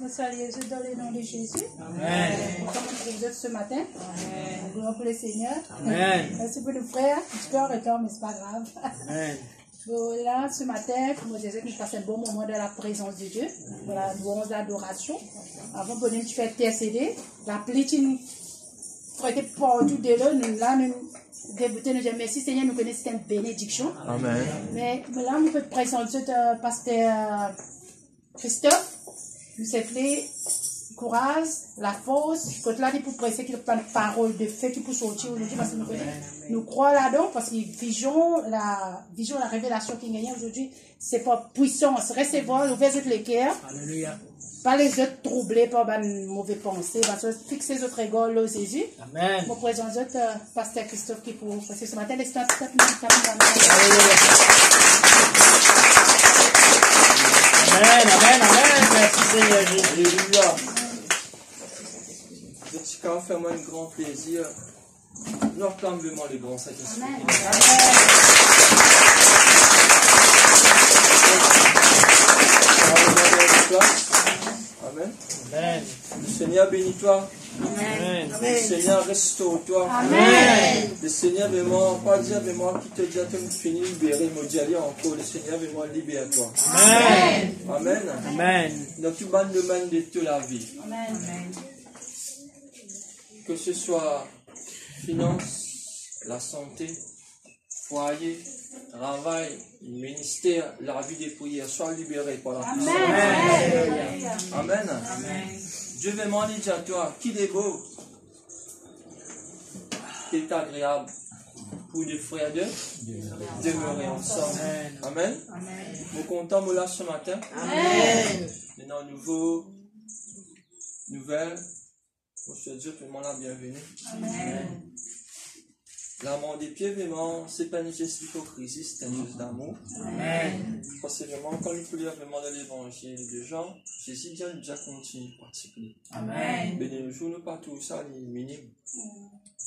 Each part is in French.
Nous saluons dans le nom de Jésus. Amen. Nous sommes pour vous ce matin. Amen. Gloire pour le Seigneur. Amen. Merci pour nos frères. Je peux en retard, mais ce n'est pas grave. Amen. Voilà, ce matin, comme je disais, nous passons un bon moment dans la présence de Dieu. Voilà, nous avons l'adoration. Avant de nous faire intercéder, la plitine pour être partout de là, nous débuter, nous disons merci Seigneur, nous connaissons une bénédiction. Amen. Mais là, nous pouvons présenter pasteur Christophe, nous s'appelait courage, la force, quand là, pour presser qu'il y a une parole de feu qui peut sortir aujourd'hui, parce que nous croyons là-dedans, parce que la révélation qui gagne aujourd'hui, c'est pas puissance, recevoir, ouvrir les cœurs. Alléluia. Pas les autres troublés par une mauvaise pensée, parce que fixer les autres égoles là, Jésus. Amen. Je présente pasteur Christophe qui pour, parce que ce matin, les stars, Amen, amen, amen. Merci Seigneur Jésus. Alléluia. Petit cas, fais-moi un grand plaisir. Nous acclamons le grand Saint-Esprit. Amen. Amen. Le Seigneur bénis-toi. Amen. Le Seigneur restaure-toi. Amen. Le Seigneur vraiment, pas dire vraiment qui te dit à te finir libéré, me dit aller encore. Le Seigneur vraiment libère-toi. Amen. Amen. Amen. Donc tu vas demander de toute la vie. Amen. Que ce soit finance, la santé, foyer, travail, ministère, la vie des prières, sois libéré par la puissance. Amen. Amen. Dieu veut m'en dire à toi, qu'il est beau, qu'il est agréable pour des frères de demeurer ensemble. Amen. Vous content là ce matin? Amen. Maintenant, nouvelle. Monsieur Dieu, tout le monde la bienvenue. Amen. L'amour des pieds, vraiment, c'est pas une geste d'hypocrisie, c'est un geste d'amour. Amen. Parce que vraiment, quand nous lire vraiment dans l'évangile de Jean, Jésus déjà continue de participer. Amen. Mais de nos jours, nous pas tout ça, les minimes.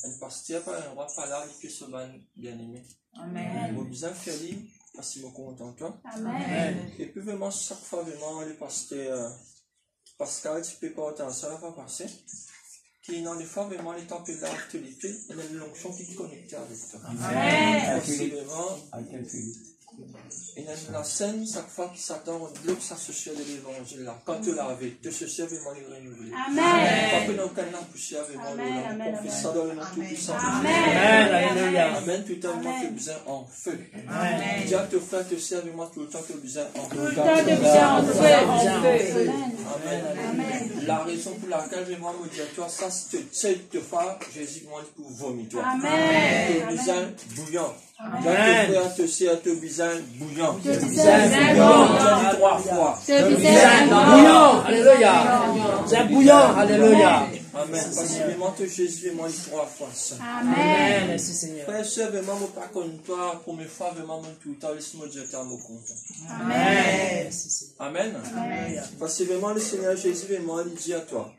Un pasteur, pas un roi, pas là, il peut se bien aimé. Amen. Nous besoin de faire lire, parce qu'il me content toi. Amen. Et puis vraiment, chaque fois, vraiment, le pasteur Pascal, tu peux pas attendre ça, la va passer. Qui dans les fois vraiment les temps de l'actualité, il y a une onction qui est connectée avec toi. Amen. Possiblement, il y a la scène, chaque fois qu'il s'attend, on bloque s'associer de l'évangile là. Quand tu l'as vu, te se sert vraiment les renouveler. Amen. Pas que nous avons poussé avec moi, on fait ça dans le nom tout-puissant. Amen. Alléluia. Amen. Tout le temps, tu as besoin en feu. Amen. Dis à tes frères, te sers avec moi tout le temps, tu as besoin en feu. Amen. La raison pour laquelle je me dis à toi, ça, c'est te faire, Jésus m'a dit pour vomir toi. Amen. Tu as besoin bouillant. Dis à tes frères, te sers, tu as besoin bouillant. Tu as dit 3 fois. Bouillant. Alléluia. C'est bouillant. Alléluia. Amen. Parce que vraiment, Jésus m'a dit 3 fois ça. Amen. Merci Seigneur. Frère, sœur, vraiment, je pas contre toi, pour mes fois, vraiment, tout le temps, laisse-moi dire, tu es mon content. Amen. Amen. Parce que vraiment, le Seigneur Jésus, vraiment, il dit à toi,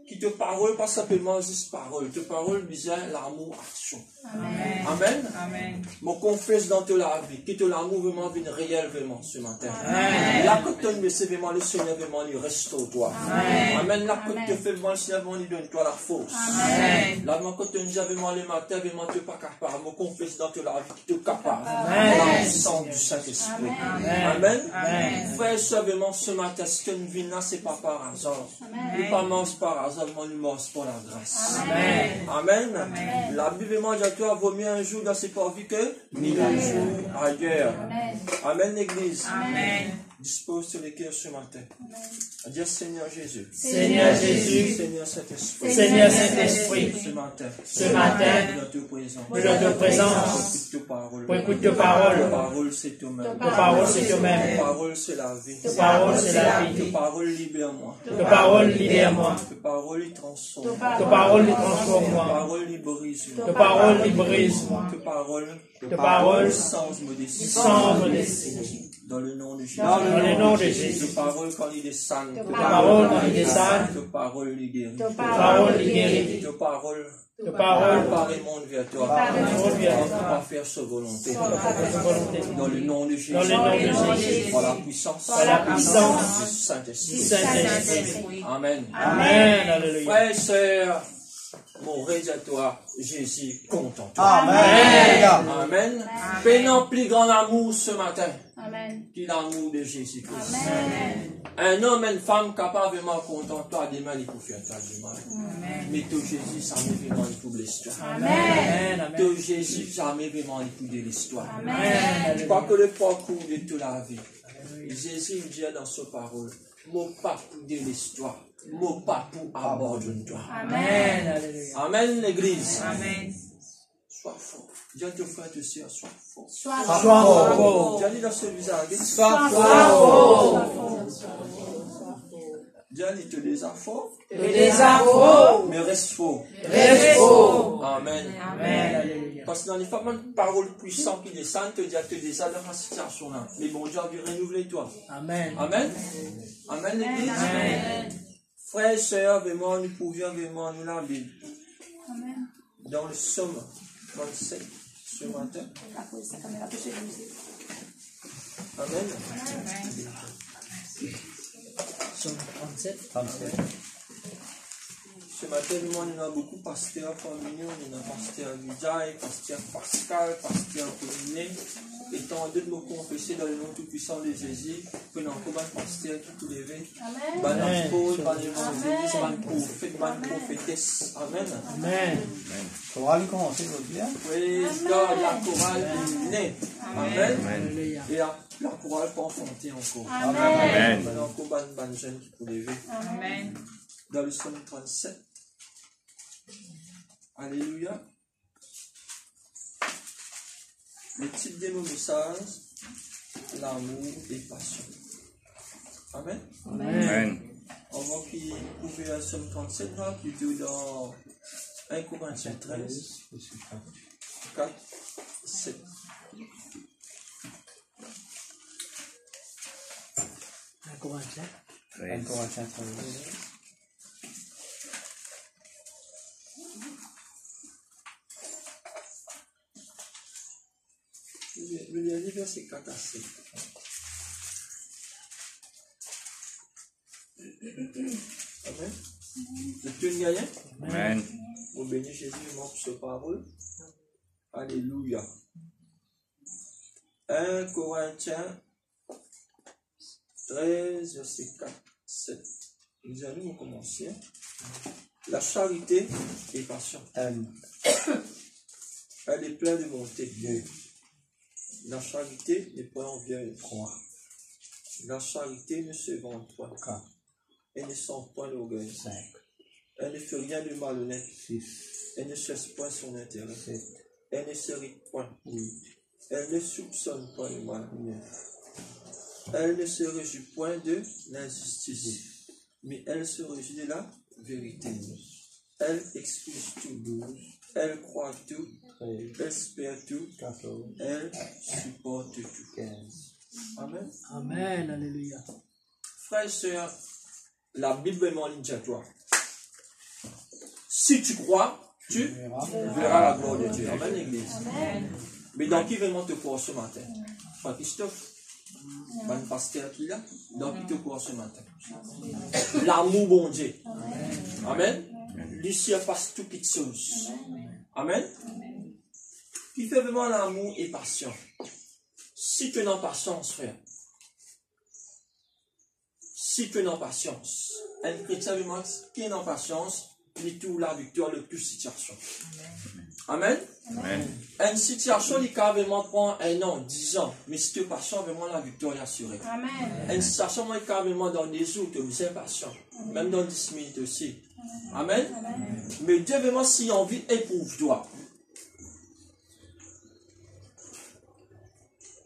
qui te parole, pas simplement juste parole, te parole, bien l'amour, action. Amen. Amen. Amen. Mon confesse dans toute la vie, que l'amour vraiment vienne réel, vraiment, ce matin. Amen. La côte de c'est vraiment le Seigneur, vraiment, il restaure-toi. Amen. Amen. La côte te fait vraiment, le Seigneur, vraiment, il donne-toi la force. Amen. La côte te dit, vraiment, le matin, vraiment, tu n'es pas capable. Mon confesse dans toute la vie, qui te capable. Amen. Dans le sang du Saint-Esprit. Amen. Frère, ça, vraiment, ce matin, ce que nous vivons là, ce n'est pas par hasard. Nous ne pas mange par hasard, mais nous mange pour la grâce. Amen. La Bible demande à toi, vaut mieux un jour dans cette vie que 1000 jours ailleurs. Amen, l'Église. Dispose sur les cœurs ce matin. À dire Seigneur Jésus. Seigneur Jésus. Seigneur Saint-Esprit. Seigneur Saint-Esprit. Ce matin. Nous dans ta présence. Pour écouter ta parole. Ta parole, c'est toi-même. Ta parole, c'est toi-même. Ta parole, c'est la vie. Ta parole, c'est la vie. Ta parole, libère-moi. Ta parole, libère-moi. Ta parole, transforme. Ta parole, transforme-moi. Ta parole, brise-moi. Ta parole, brise-moi. Ta parole, sans modestie. Dans le nom de Jésus. Dans le nom de Jésus. De parole quand il descend. De parole quand il descend. De parole il guérit. De parole il guérit. De parole. De parole. Par le monde vers toi. Par faire sa volonté. Dans le nom de Jésus. Dans le nom de Jésus. Par la puissance. Par la puissance. Du Saint-Esprit. Saint-Esprit. Amen. Amen. Alléluia. Frères et sœurs, mon réalisateur, Jésus compte en toi. Amen. Amen. Prenons plus grand amour ce matin. Amen. Que l'amour de Jésus-Christ. Amen. Un homme et une femme capables vraiment content de toi, demain il peut faire toi du mal. Mais toi Jésus, ça m'est vraiment il peut blesser toi. Amen. Toi Jésus, jamais vraiment il peut de l'histoire. Amen. Je crois que le parcours de toute la vie, Jésus dit dans sa parole, mon pas pour de l'histoire, mon pas pour abandonner toi. Amen. Alléluia. Amen l'église. Amen. Sois fort. Dis à tes frères et tes sœurs, sois fort. Sois fort. Dis dans ce visage, Sois fort. Dis à te les fort. Les faux. Mais reste fort. Reste faux. Amen. Amen. Alléluia. Parce que dans les femmes, une parole puissante qui descend, te dit à te descendre dans la situation là. Mais bon Dieu a vu renouveler toi. Amen. Amen. Amen l'église. Amen. Frères et sœurs, vraiment, nous pouvions vraiment nous la Bible. Amen. Dans le psaume 37 ce matin. Amen. Psaume 37. Ce matin, nous avons beaucoup de pasteurs parmi nous. Nous avons pasteur Vijay, pasteur Pascal, pasteur Pauline. Étant deux de me confesser dans le nom tout-puissant de Jésus, prenons encore un pasteur qui peut lever. Amen. Ban Paul, ban évangéliste, ban prophète, ban prophétesse. Amen. Amen. Chorale commencer aujourd'hui. Praise God, la chorale est née. Amen. Alléluia. Et la chorale peut enfanter encore. Amen. Maintenant, encore ban jeune qui peut lever. Amen. Dans le psaume 37. Alléluia. Le titre de nos messages, l'amour et passion. Amen. Amen. Avant qu'il ouvre le psaume 37, là, plutôt dans 1 Corinthiens 13, 4, 7. Un Corinthien. 1 Corinthiens 13. Le dernier verset 4 à 7. Amen. Vous êtes une gagnante? Amen. Vous bénissez Jésus, moi, pour cette parole. Alléluia. 1 Corinthiens 13, verset 4, 7. Nous allons commencer. La charité est patiente. Elle est pleine de bonté. La charité n'est pas envieuse. La charité ne se vante pas. Elle ne sent point l'orgueil. Elle ne fait rien de malhonnête. Elle ne cherche point son intérêt. Elle ne s'irrite point. Elle ne soupçonne pas le mal. Elle ne se réjouit point de l'injustice, mais elle se réjouit de la vérité. Elle excuse tout. Elle croit tout. Elle espère tout. Elle supporte tout. Amen. Amen. Alléluia. Frères et sœurs, la Bible est en ligne à toi. Si tu crois, tu verras la gloire de Dieu. Amen, l'église. Mais dans qui vraiment te croire ce matin? Frère Christophe, bon pasteur qui est là, dans qui te croire ce matin? L'amour bon Dieu. Amen. Lucie passe tout petites choses. Amen. Qui fait vraiment l'amour et passion. Si tu es en patience, frère. Si tu es en patience. Un chrétien vraiment qui est en patience, il tout la victoire le plus situation. Amen. Amen. Une situation qui carrément prend 1 an, 10 ans, mais si tu es patient, vraiment la victoire est assurée. Amen. Une situation qui carrément dans des jours, tu es patient. Même dans 10 minutes aussi. Amen. Amen. Mais Dieu vraiment, si envie, éprouve-toi.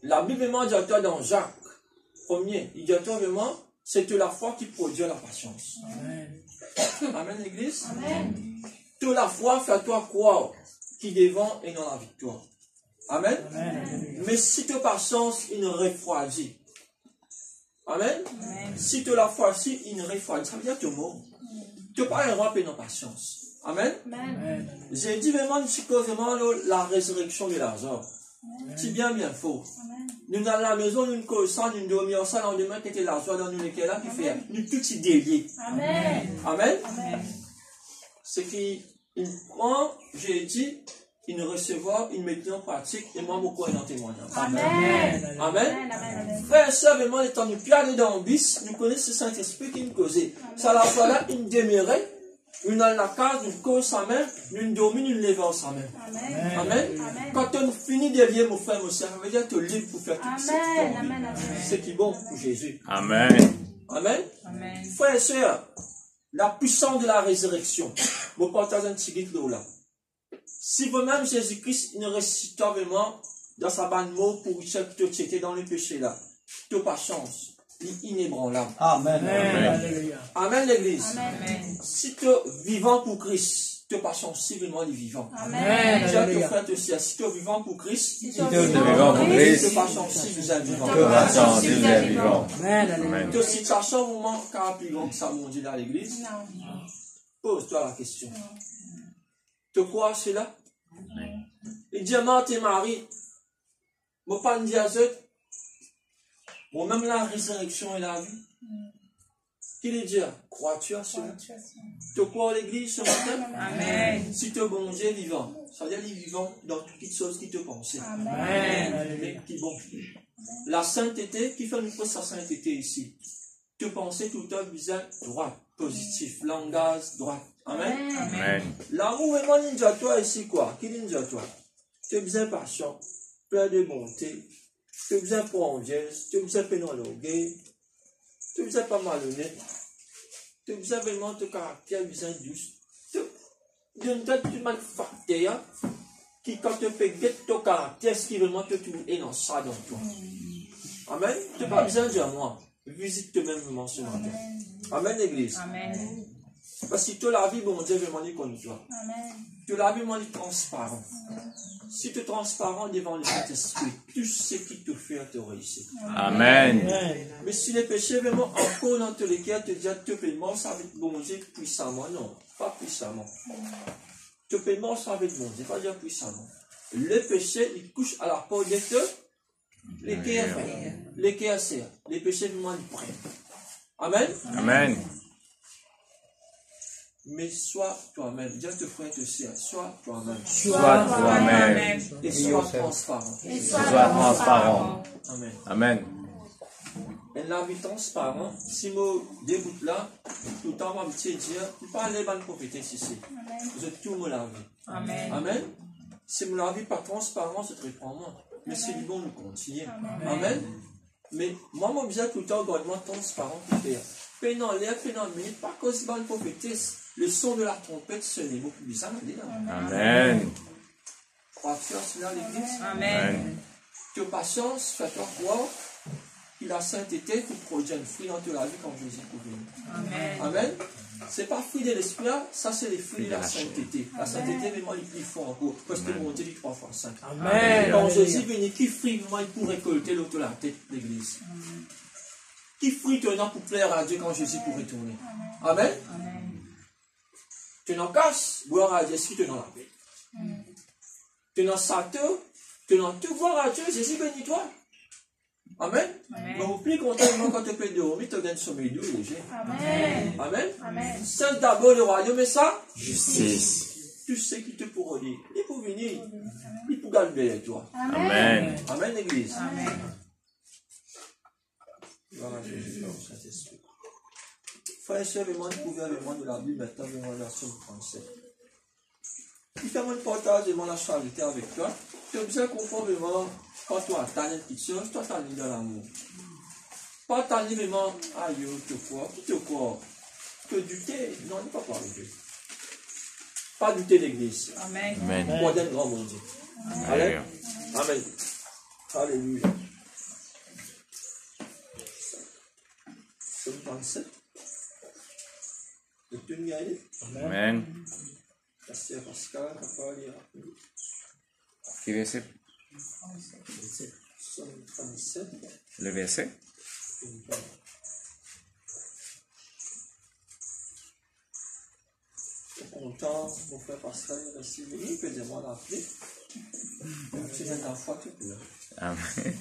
La Bible vraiment dit à toi dans Jacques 1er, il dit à toi vraiment, c'est la foi qui produit la patience. Amen. Amen, l'église. Amen. Toute la foi fait à toi croire qui devant est dans la victoire. Amen. Amen. Mais si tu as patience, il ne refroidit. Amen. Si tu la foi, si il ne refroidit, ça veut dire que tu es mort. Tu n'as pas le droit de payer patience. Amen. J'ai dit vraiment, vraiment la résurrection de Lazare. C'est bien faux. Nous dans la maison, nous connaissons, nous dormons ça, dans le moment que Lazare dans nous lesquels là qui fait, nous tout y déliés. Amen. Ce qui il prend, j'ai dit, il recevoir, il met en pratique, et moi, beaucoup en témoignage. Amen. Frère et sœur, vraiment, étant nous plus aller dans le bis, nous connaissons ce Saint-Esprit qui nous causait. Ça la fois là, il demeurait, nous dans la case, nous cause sa main, nous dormons, nous levons sa main. Amen. Quand on finit de vivre, mon frère, mon sœur, ça veut dire que tu es libre pour faire tout ce qui est bon pour Jésus. Amen. Amen. Frère et sœur, la puissance de la résurrection, vous partagez un petit guide là. Si vous-même, Jésus-Christ, il ne récite pas vraiment dans sa bande mot pour ceux qui étaient dans le péché là, tu n'as pas chance. Il est inébranlable. Amen. Amen, l'Église. Si tu es vivant pour Christ, tu n'as pas chance. Si vraiment il est vivant. Amen. Si tu es vivant pour Christ, tu n'as pas chance. Si vous êtes vivant. Tu as si tu as chance, au moment car plus grand que ça, mon Dieu, dans l'Église. Pose-toi la question. Tu crois cela? Il dit, tes mari, mon pas dire à eux, bon, même la résurrection et la vie. Qu'il est dit, crois-tu à cela? Tu crois à l'église ce matin? Amen. Si tu es bon Dieu vivant, ça veut dire qu'il est vivant dans toutes les choses qui te pensent. Amen. Qui bon. La sainteté, qui fait nous prendre sa sainteté ici? Te penser tout le temps visant droit, positif, langage droit. Amen. Amen. L'amour vraiment ninja toi ici quoi? Qui ninja toi? Tu es bien patient, plein de bonté, tu es bien prodigieux, tu es bien pénologué, tu es bien pas malhonnête, tu es bien vraiment ton caractère bien douce. Tu es une manufacture qui quand tu fais guetter ton caractère, ce qui vraiment te trouve et non ça dans toi. Amen. Tu n'as pas besoin de moi. Visite toi-même vraiment ce matin. Amen, l'église. Amen. Parce que tu la vie, bon Dieu, vraiment, comme toi. Amen. Tu la vie, vraiment, transparent. Si tu es transparent devant le Saint-Esprit, tout ce qui te fait te réussir. Amen. Mais si les péchés, vraiment, encore dans tous les cas, te disent, tu peux mort, ça va être bon Dieu puissamment. Non, pas puissamment. Tu peux mort, ça va être bon Dieu, pas dire puissamment. Le péché, il couche à la porte de Dieu. Les KSR, les péchés vraiment ils prennent. Amen. Amen. Mais sois toi-même. Dis à tes frères et tes sœurs, sois toi-même. Sois toi-même. Et sois transparent. Sois transparent. Amen. Amen. Et la vie transparent, si je déboute là, tout le temps, je vais me dire, tu parles de bonnes prophéties ici. Je tout me la vie. Amen. Amen. Si je ne la vie pas transparent, je te reprends moi. Mais c'est du bon, nous continuer. Amen. Mais moi, je me dis tout le temps, regarde-moi transparent pour faire. Pénant l'air, pénant le minute, pas cause de bonne prophétesse. Le son de la trompette sonnait beaucoup bizarre. Amen. Crois-tu en cela, l'église? Amen. Tu as patience, fais-toi croire qu'il a sainteté pour produire un fruit dans ta vie quand Jésus est venu. Amen. Amen. Ce n'est pas fruit de l'esprit, ça c'est les fruits de la sainteté. La sainteté, vraiment, il est plus fort encore. Parce que mon Dieu dit 3 fois 5. Amen. Quand Jésus venu, qui fruit vraiment il pour récolter l'autre la tête de l'église? Qui fruit tu as pour plaire à Dieu quand Jésus pour retourner? Amen. Tu n'en casses, gloire à Dieu, si tu n'en la paix. Tu n'en sato, tu n'en tout, gloire à Dieu, Jésus bénis toi. Amen. Mais au plus content, quand tu peux dormir, tu gagnes sommeil doux et léger. Amen. Amen. C'est d'abord le royaume et ça? Justice. Tu sais qui te pourra dire. Il peut venir. Il peut garder avec toi. Amen. Amen, l'église. Amen. Gloire à Jésus, au Saint-Esprit. Frère et sœur, vraiment, vous pouvez vraiment de la Bible maintenant, vraiment la version française. Il fait mon partage vraiment la charité avec toi. Tu as besoin conformément quand tu attends une petite chose, toi t'as dans l'amour. Pas t'as vraiment, aïe, tu te crois, tu te crois. Tu douter, non, il ne faut pas parler. Pas douter l'église. Amen. Amen. Pour d'un grand bon Dieu. Alléluia. Amen. Alléluia. Somme 37. De tout gagner. Amen. Pasteur Pascal, capable de lire. Qui verset? Somme 37. Le verset? Content, mon frère Pascal est resté venu, faisez-moi l'appeler. C'est la dernière fois que tu pleures. Amen.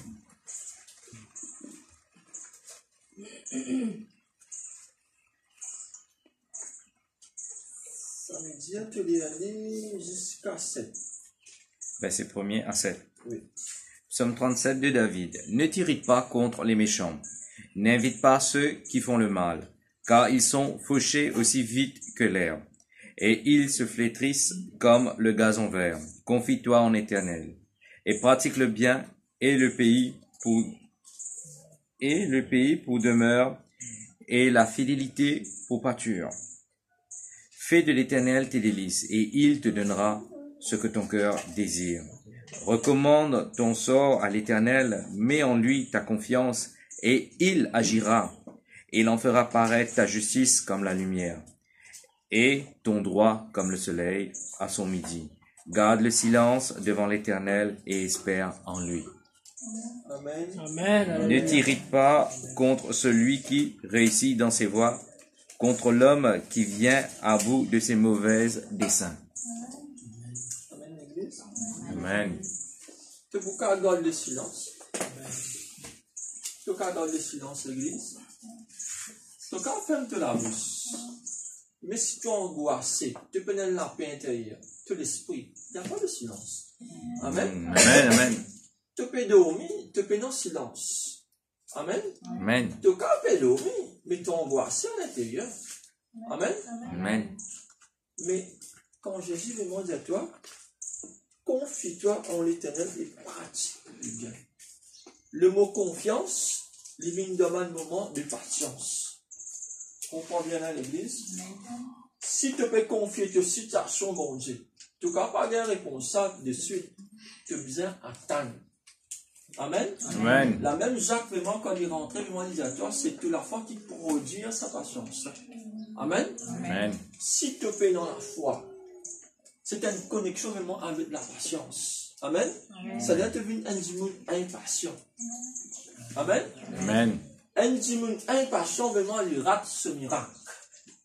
Ça veut dire que les années jusqu'à 7. Verset 1er à 7. Oui. Psaume 37 de David. Ne t'irrite pas contre les méchants. N'invite pas ceux qui font le mal, car ils sont fauchés aussi vite que l'herbe, et ils se flétrissent comme le gazon vert. Confie-toi en Éternel, et pratique le bien, et le pays pour demeure, et la fidélité pour pâture. Fais de l'Éternel tes délices, et il te donnera ce que ton cœur désire. Recommande ton sort à l'Éternel, mets en lui ta confiance, et il agira. Il en fera paraître ta justice comme la lumière, et ton droit comme le soleil à son midi. Garde le silence devant l'Éternel et espère en lui. Amen. Amen. Ne t'irrite pas contre celui qui réussit dans ses voies, contre l'homme qui vient à bout de ses mauvaises desseins. Amen, l'église. Amen. Tu peux garder le silence. Tu peux garder le silence, l'église. Tu peux fermer la bouche. Mais si tu es angoissé, tu peux donner la paix intérieure, tu l'esprit, il n'y a pas de silence. Amen. Amen. Amen. Tu peux dormir, tu peux dans silence. Amen. Amen. Tu peux dormir, mais tu es angoissé à l'intérieur. Amen. Amen. Mais quand Jésus demande à toi, confie-toi en l'Éternel et pratique le bien. Le mot confiance, il me demande un moment de patience. Comprends bien à l'église? Si tu peux confier ta situation, mon Dieu, tu n'as pas de réponse de suite. Tu as besoin d'attendre. Amen. Amen. La même Jacques, vraiment, quand il est rentré, vraiment, il dit à toi, c'est toute la foi qui produit sa patience. Amen. Amen. Si tu peux dans la foi, c'est une connexion vraiment avec la patience. Amen. Ça doit devenir un dimanche impatient. Amen. Amen. Un dimanche impatient, vraiment, il rate ce miracle.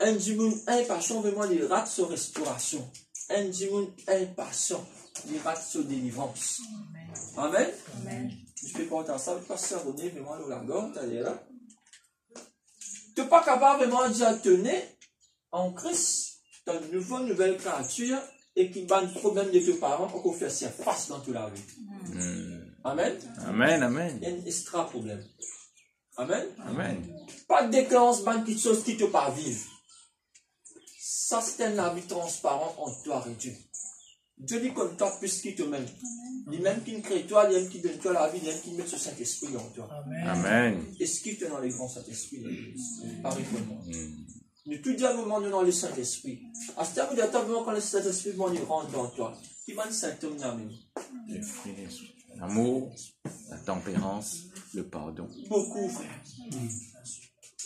Un dimanche impatient, vraiment, il rate sa restauration. Un dimanche impatient, il rate sa délivrance. Amen. Amen. Je peux pas entendre ça, je passe ça René, vraiment, le lagon, tu es là. Tu n'es pas capable vraiment de dire, tenez, en Christ, tu as une nouvelle créature et qui bat le problème de tes parents pour qu'on fasse face dans toute la vie. Amen. Amen. Amen. Il y a un extra problème. Amen. Amen. Pas de déclenche, pas de petites choses qui ne te pas vivre. Ça, c'est un avis transparent entre toi et Dieu. Dieu dit comme toi, puisqu'il te m'aime. Lui-même qui crée toi, lui-même qui donne toi la vie, lui-même qui met ce Saint-Esprit en toi. Amen. Est-ce qu'il te dans les grands Saint-Esprit? Arrête-moi. Ne tout dire moment dans le Saint-Esprit. À ce terme, moment quand le Saint-Esprit rentre dans toi, qui va le Saint-Homme d'Amen? L'amour, la tempérance, le pardon. Beaucoup, frère.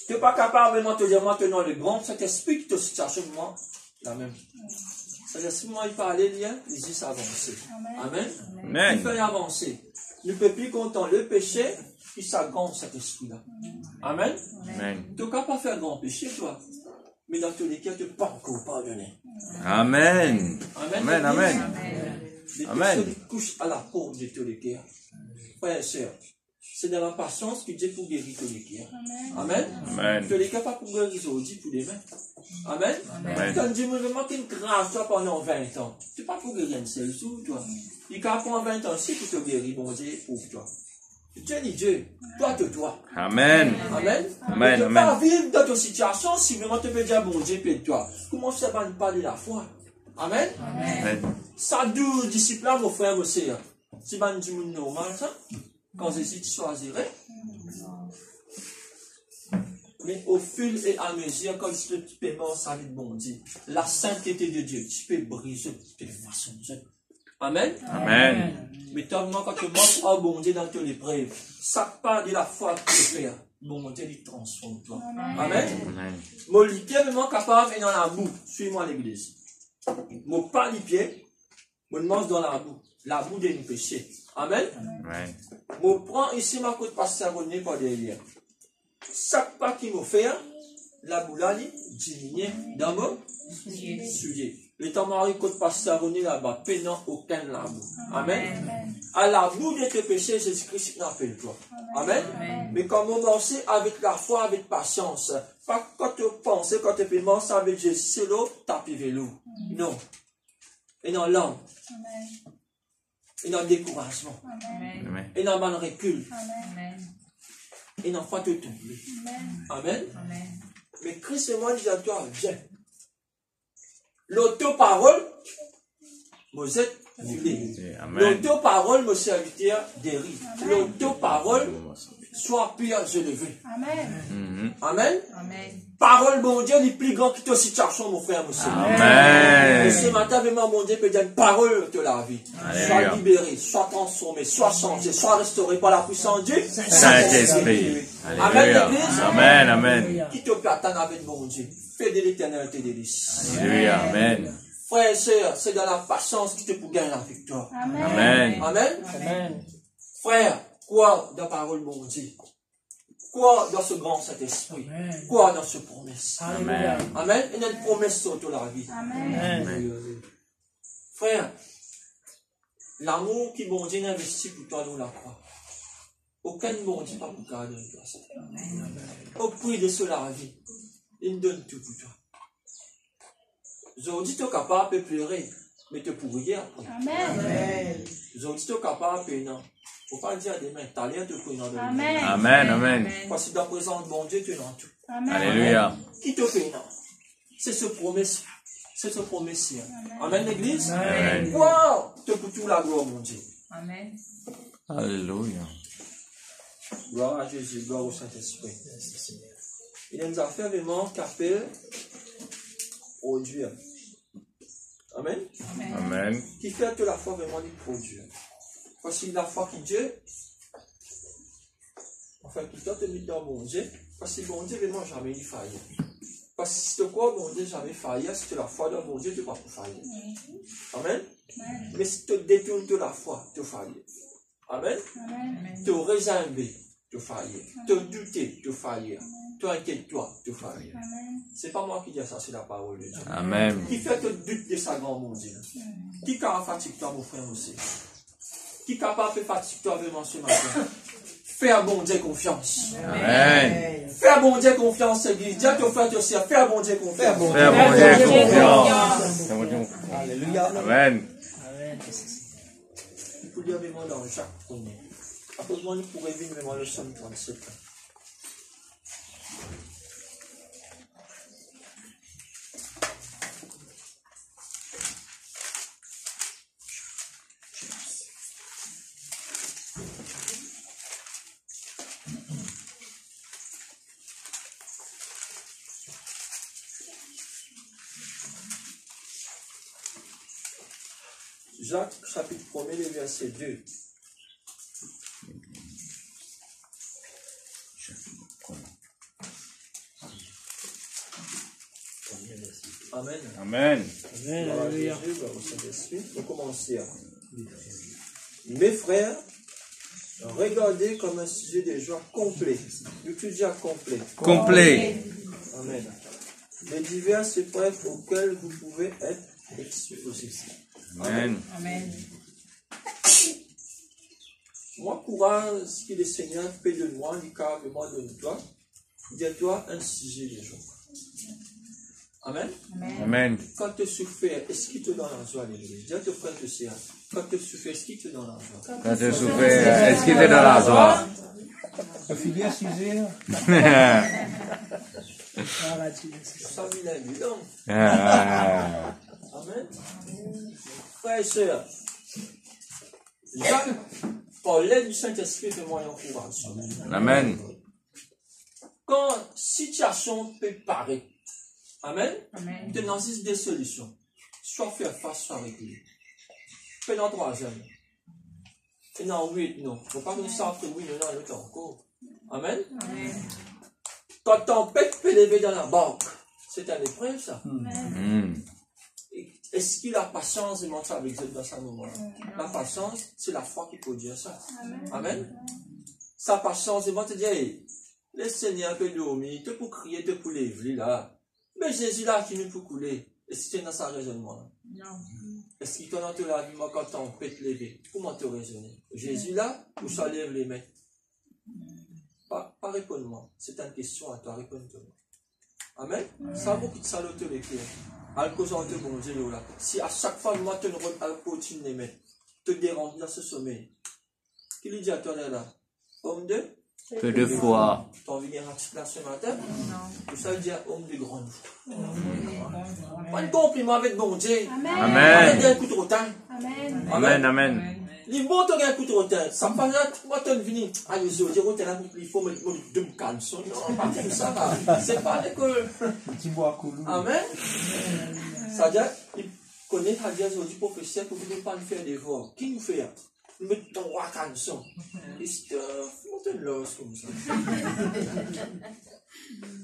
Tu n'es pas capable de te dire maintenant le grand Saint-Esprit qui te situation moi, la même. C'est-à-dire, si moi il parlait, il dit ça avancer. Amen. Amen. Il fait avancer. Ne peut plus content le péché, qui s'agrande cet esprit-là. Amen. Amen. Tu n'as pas faire grand péché, toi. Mais dans tous les cas, tu n'es pas encore pardonné. Amen. Amen. Amen. Les Amen. personnes qui couchent à la porte de tous les cœurs. Frères et sœurs, c'est dans la patience que Dieu pour guérir tous les cœurs. Amen. Amen. Tous les cas, pas pour guérir aujourd'hui, pour les mains. Amen. Amen. Quand Dieu me demande une grâce, toi, pendant 20 ans, tu n'es pas pour guérir un seul jour, toi. Il quand pendant 20 ans, si tu te guéris, bon Dieu, pour toi. Dieu dit Dieu, toi de toi. Amen. Amen. Amen. Tu ne peux pas vivre dans ta situation si vraiment tu peux dire bon Dieu, paix de toi. Comment ça va ne pas de la foi? Amen. Amen. Ça 12 disciples, mon frère, mon sœur. C'est pas du monde normal, ça. Quand Jésus te choisirait. Mais au fil et à mesure, quand tu peux mort sa vie de bon Dieu, la sainteté de Dieu, tu peux briser de façon. Amen. Amen. Mais toi, quand tu manques à bon Dieu dans ton épreuve, ça part de la foi que tu fais. Bon Dieu, il transforme toi. Amen. Amen. Mon pied vraiment capable de dans la boue. Suis-moi à l'église. Mon pas les pieds, mon mange dans la boue de nos péchés. Amen. Amen. Mon prends ici ma côte pasteur René par derrière. chaque pas qu'il m'a fait, la boulade diminue dans mon sujet. Le temps mari côté pasteur on est là-bas, peinant aucun labou. Amen. À la bout de tes péchés, Jésus-Christ n'appelle toi. Amen. Mais quand on marche avec la foi, avec patience, pas quand tu penses, quand tu penses avec Jésus, c'est l'eau, tapis vélo. Non. Et dans l'âme. Et dans le découragement. Et dans le recul. Et dans le foi de tomber. Amen. Mais Christ et moi, dit à toi, viens. L'auto-parole, vous êtes filé. L'auto-parole, mon serviteur, dérive. L'auto-parole, soit pire, je le veux. Amen. Amen. Parole, mon Dieu, est plus grand que ta situation, mon frère, mon Seigneur. Amen. Et ce matin, vraiment, mon Dieu, peut dire une parole de la vie. Sois libéré, soit transformé, soit changé, soit restauré par la puissance du Saint-Esprit. Amen, l'Église. Amen, amen. Qui te peut attendre avec mon Dieu. Fais de l'éternel tes délices. Alléluia, amen. Frères et sœurs, c'est dans la patience qui te peut gagner la victoire. Amen. Amen. Frère, crois dans la parole de mon Dieu. Crois dans ce grand Saint-Esprit. Crois dans ce promesse. Amen. Amen. Il y a une promesse sur toute la vie. Amen. Frère, l'amour qui mon Dieu investit pour toi, nous la croix. Aucun bon Dieu pas pour garder une place. Au prix de cela la vie, il donne tout pour toi. Aujourd'hui, tu es capable de pleurer, mais tu pourrais après. Amen. Aujourd'hui, tu es capable de payer. Il ne faut pas dire demain, tu as rien de payer dans le monde. Amen, amen. Parce que dans la présence de bon Dieu, tu es dans tout. Alléluia. Qui te paye? C'est ce promesse. C'est ce promesse. Amen, l'Église. Amen. Wow! Tu peux tout la gloire, mon Dieu. Amen. Alléluia. Gloire à Jésus, gloire au Saint-Esprit. Il y a une affaire vraiment qu'appelle produire. Amen. Amen. Qui fait que la foi vraiment dit produire. Parce que la foi qui Dieu, enfin, qui doit te mettre dans mon Dieu, parce que bon Dieu vraiment jamais il faille. Parce que si tu crois bon Dieu jamais faille, si tu as la foi dans mon Dieu, tu ne vas pas faillir. Amen. Mais si tu détournes de la foi, tu failles. Amen. Tu réserves, tu faillir. Tu douter, tu faillir. Tu inquiète-toi, tu faillir. C'est pas moi qui dis ça, c'est la parole de Dieu. Amen. Qui fait que doute de sa grande mon Dieu? Qui est capable de fatiguer toi, mon frère aussi? Qui est capable de fatiguer toi vraiment ce matin? Fais à bon Dieu confiance. Amen. Fais à bon Dieu confiance, Église. Dis à ton frère, fais à bon Dieu confiance. Fais à bon Dieu confiance. Alléluia. Amen. Il faut dire vraiment dans Jacques 1er. Après, moi, nous pourrions vivre vraiment le Somme 37. Jacques, chapitre 1er, le verset 2. Amen. Amen. Alléluia. On commence. Mes frères, regardez comme un sujet de joie complet. L'étudiant complet. Complet. Amen. Les diverses épreuves auxquelles vous pouvez être exposés. Amen. Amen. Moi, courage, ce que le Seigneur fait de moi, du carrément de toi, dis-toi un sujet de joie. Amen. Amen. Quand tu souffres, est-ce qu'il te donne la joie, l'Église? Dis à ton frère que c'est. Quand tu souffres, est-ce qu'il te donne la joie? Quand tu souffres, est-ce qu'il te donne la joie? Le filière sujet. Ça vient évident. Ah. Amen. Frères et sœurs, Jacques, par l'aide du Saint-Esprit, fais-moi un courage. Amen. Quand situation peut paraître, amen, Amen. tu n'as des solutions. Soit faire face, soit régler. Fais dans 3 hommes. Et dans 8, non. Il ne faut pas nous sortir, oui, non, l'autre encore. Amen. Amen. Quand tempête peut lever dans la banque, c'est un épreuve, ça. Est-ce qu'il a patience de montrer avec Dieu dans ce moment? La patience, c'est la foi qui peut dire ça. Amen. Sa patience, ils vont te dire, Le Seigneur peut dormir, te pour crier, te pour lever là. Mais Jésus là qui nous peut couler. Est-ce que tu es dans sa raisonnement? Non. Est-ce qu'il connaît la vie quand on peut te lever? Comment te raisonner? Jésus là, ou ça lève les mains? Pas répondre-moi. C'est une question à toi, réponds-toi. Amen. Ça beaucoup de salope les clés. À cause de te bon Dieu là. Si à chaque fois moi te continue les mains, te dérange dans ce sommeil. Qui lui dit à toi là? Homme de? Peu de foi. Tu as envie de là ce matin? Non. Tout ça veut dire homme de grande foi. Un compliment avec bon Dieu. Amen. Un coup de retard. Amen. Amen. Les bons t'ont un coup de retard. Ça me fait moi t'en venir. Ah, je dis, il faut me deux cançons. Non, pas comme ça là. C'est pas l'école. Amen. Ça veut dire, il connaît Hadia aujourd'hui professeur pour ne pas faire des voix. Qui nous fait? Nous mettons trois cançons. Christophe, on te lance comme ça.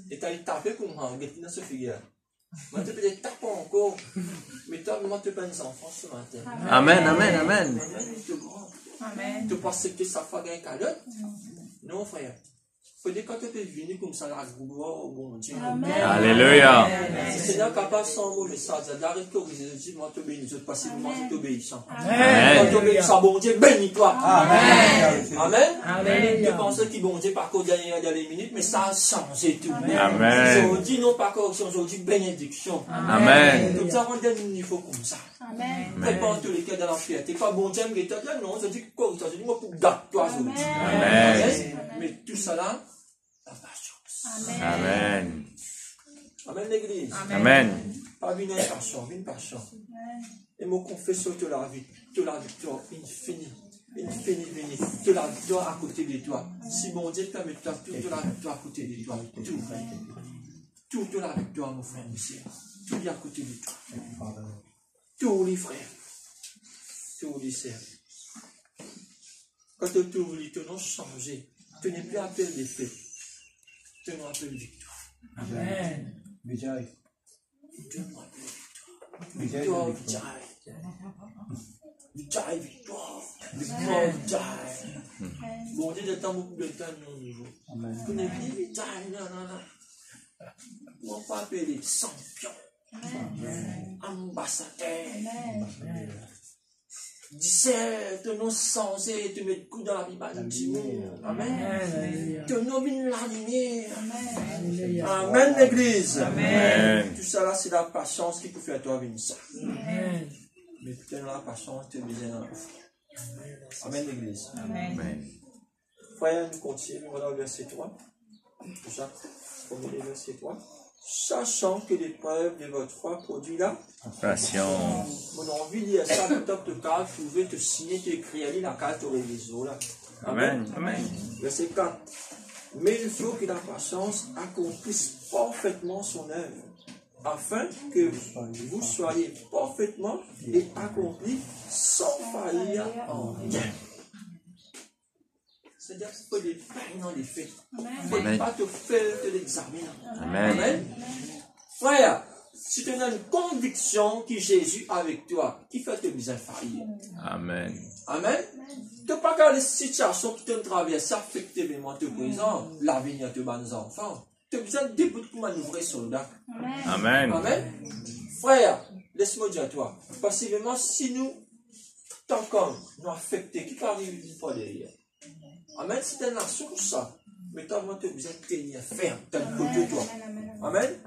Et t'as tapé comme un gars dans ce figure. Moi, tu peux te taper encore. Mais toi, moi, tu peux des enfants ce matin. Amen, amen, amen. Amen. Tu penses que ça fait un calotte? Non, frère. Faut dire quand tu peux venir comme ça, la gloire au bon Dieu. Alléluia. Si c'est là capable sans mot message, d'arrêter de dire, moi, te bénis, parce que moi, je t'obéissant. Amen. Quand tu obéissant, bon Dieu, bénis-toi. Amen. Amen. Tu penses que bon Dieu, par contre, dans les minutes, mais ça a changé tout. Amen. Aujourd'hui, non pas correction, aujourd'hui, bénédiction. Amen. Nous avons des niveaux comme ça. Amen. Prépare tous les cas dans la fierté. Pas bon Dieu, mais non, je dis correction, je dis moi pour garder toi aujourd'hui. Amen. Mais tout ça là, la patience. Amen. Amen l'église. Amen. Pas une passion, une passion. Et mon confesseur te la victoire infinie. Infinie, te la victoire à côté de toi. Si mon Dieu permet de tout te la victoire à côté de toi. Tout te la victoire, mon frère, monsieur. Tout est à côté de toi. Tous les frères. Tous les sœurs. Quand tu oublies, tu n'as changé. Tu n'es plus appelé des faits. Tu n'as appelé victoire. Amen. Victoire. Victoire, victoire. Victoire, victoire. Victoire. Bon Dieu, j'attends beaucoup de temps à mon niveau. Vous n'êtes plus victoire, non. On va pas appeler champion. Ambassadeur. Disais, te nous changer, te mettre coup dans la Bible. Amen. Te nous venir l'animer. Amen, l'église. Amen. Tout ça là, c'est la patience qui peut faire toi venir ça. Mais tu as la patience, tu es besoin d'un Amen, l'église. Amen. Frère, nous continuons, voilà au verset 3. Jacques, premier verset 3. Sachant que l'épreuve de votre foi produit la Patience. mon envie de lire ça, peut-être que tu pouvais te signer, t'écrire la carte au réseau là. Amen. Amen. Verset 4. Mais il faut que la patience accomplisse parfaitement son œuvre, afin que vous soyez parfaitement et accomplis sans faillir en rien. C'est-à-dire qu'il faut des failles dans les faits. Il ne faut pas te faire de l'examen. Amen. Amen. Frère, si tu as une conviction que Jésus est avec toi, qui fait te bien faillir. Amen. Amen. Tu n'as pas qu'à les situations qui te traversent affecter les moments de présent, l'avenir de nos enfants. Tu as besoin de début pour manœuvrer soldat. Amen. Amen. Frère, laisse-moi dire à toi, passivement, si nous, tant comme nous affectés, qui peut arriver une fois derrière? Amen, c'est une nation comme ça. Mais toi, tu as besoin de tenir ferme, tu as le côté de toi. Amen.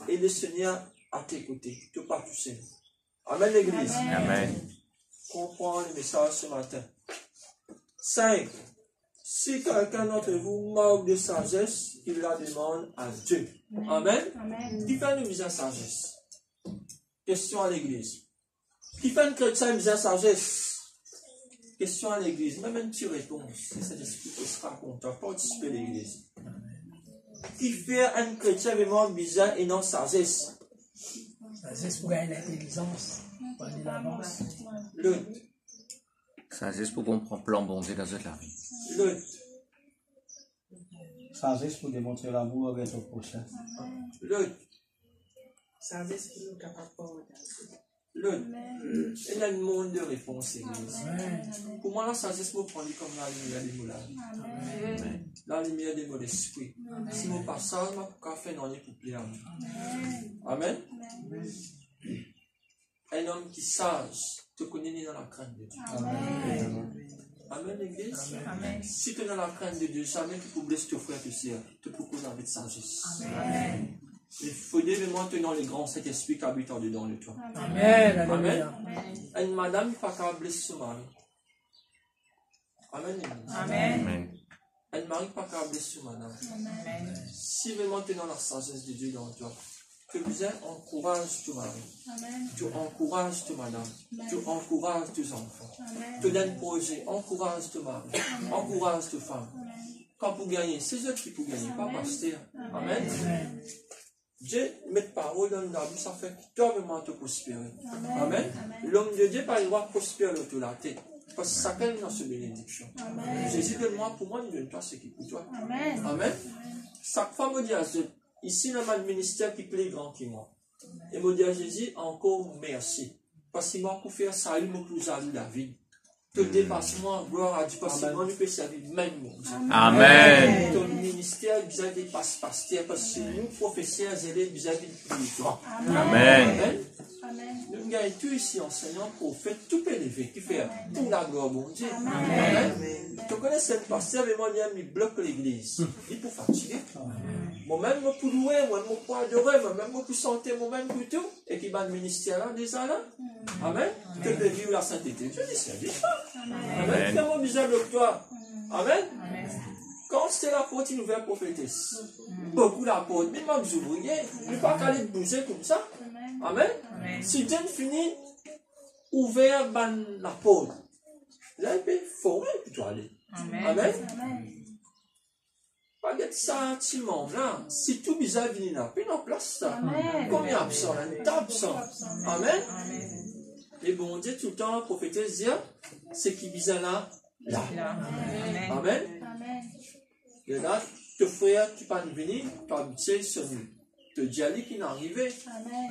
Et le Seigneur à tes côtés. Tu n'es pas tout seul. Amen, l'église. Amen. Comprends le message ce matin. 5. Si quelqu'un d'entre vous manque de sagesse, il la demande à Dieu. Amen. Qui fait une mise en sagesse? Question à l'église. Qui fait une chrétien mise en sagesse? Question à l'église. Même une petite réponse. C'est cet esprit qui sera content. Participer à l'église. Qui fait un chrétien vraiment bizarre et non sagesse? Sagesse pour gagner l'intelligence. Pour aller d'avance. L'autre. Sagesse pour comprendre plan bon Dieu dans toute la vie. L'autre. Sagesse pour démontrer l'amour avec ton prochain. L'autre. Sagesse pour nous capables de Il y a un monde de réponses, Église. Pour moi, la sagesse me prend comme la lumière des moulins. La lumière de mon esprit. Si mon passage, je ne peux pas faire non pour plaire. Amen. Un homme qui sage te connaît dans la crainte de Dieu. Amen, l'Église. Si tu es dans la crainte de Dieu, jamais tu peux blesser ton frère, tes sœurs. Tu peux causer avec sagesse. Amen. Il faut vraiment tenir les grands Saint-Esprit qui habite en dedans de toi. Amen. Amen. Une madame pas capable de blesser son mari. Amen. Amen. Un mari pas capable de blesser son madame. Si vraiment tu es dans la sagesse de Dieu dans toi, tu encourages ton mari. Tu encourages ton madame. Tu encourages tes enfants. Tu donnes projet. Encourage ton mari. Encourage tes femmes. Quand pour gagner, c'est eux qui pour gagner, pas pasteur. Amen. Dieu met parole dans le Bible, ça fait que toi vraiment te prospérer. Amen. L'homme de Dieu, par exemple, prospère autour de la tête. Parce que ça gagne dans ce bénédiction. Jésus donne-moi pour moi, il donne-toi ce qui est pour toi. Amen. Chaque fois, je dis à Dieu, ici, dans le ministère qui est plus grand que moi. Et je dis à Jésus, encore merci. Parce qu'il m'a pour faire ça, il m'a plus à David. Te dépasse-moi, gloire à Dieu, parce que moi, je peux servir même. Amen. Ton ministère, vous avez dépasse pasteur, parce que nous, professeurs, élèves, vous avez toi. Amen. Nous gagnons tout ici, enseignants, prophètes, tout élevé, qui fait pour la gloire, bon Dieu. Amen. Tu connais cette pasteur, mais moi, il bloque l'église. Il pour fatiguer. Moi-même, je peux louer, moi-même, je peux adorer, moi-même, je peux chanter, moi-même, pour tout. Et qui va le ministère là, déjà là. Amen. Que de vivre la sainteté. Dieu dit, c'est dit. Amen. Fais-moi bizarre de toi. Amen. Quand c'était l'apôtre, il nous fait prophétesse. Beaucoup d'apôtres, mais même vous ouvriers, il ne peut pas aller bouger comme ça. Amen. Si Dieu finit, ouvert l'apôtre, là, il peut former pour toi aller. Amen. Pas de sentiment là. Si tout bizarre vient là, puis en place ça. Combien absent là? Une absent. Amen. Et bon Dieu tout le temps prophétesse dire, c'est qui bizarre là. Amen. Et là, te frère, tu peux venir, tu as habitué sur nous. Te dire qui n'est arrivé.